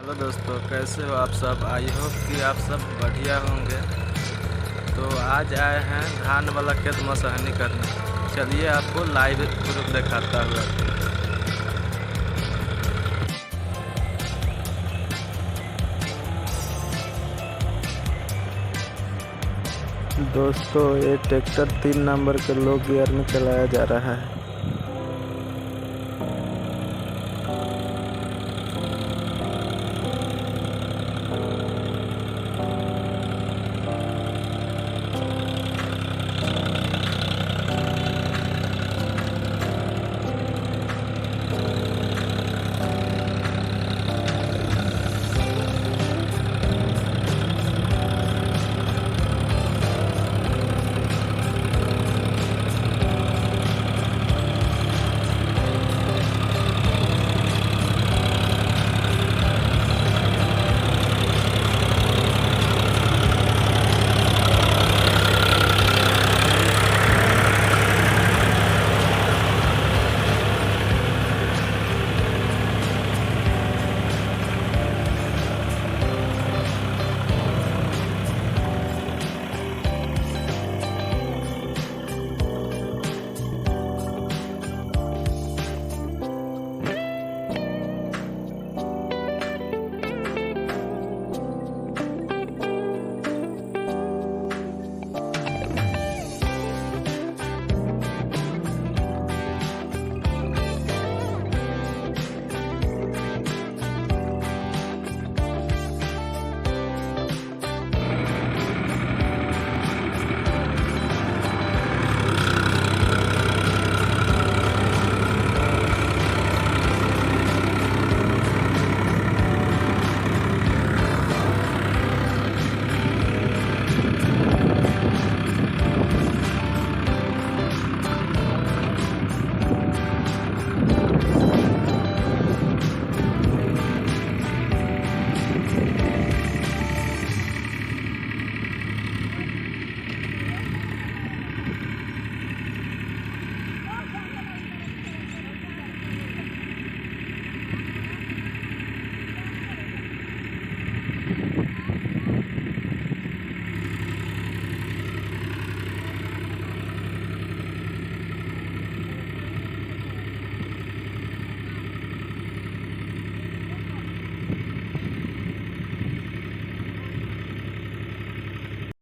Hello दोस्तों, कैसे हो आप सब। आई होप कि आप सब बढ़िया होंगे। तो आज आए हैं धान वाला खेत मसहनी करने। चलिए आपको लाइव प्रूफ दिखाता हुआ। दोस्तों ये ट्रैक्टर 3 नंबर के लो गियर में चलाया जा रहा है।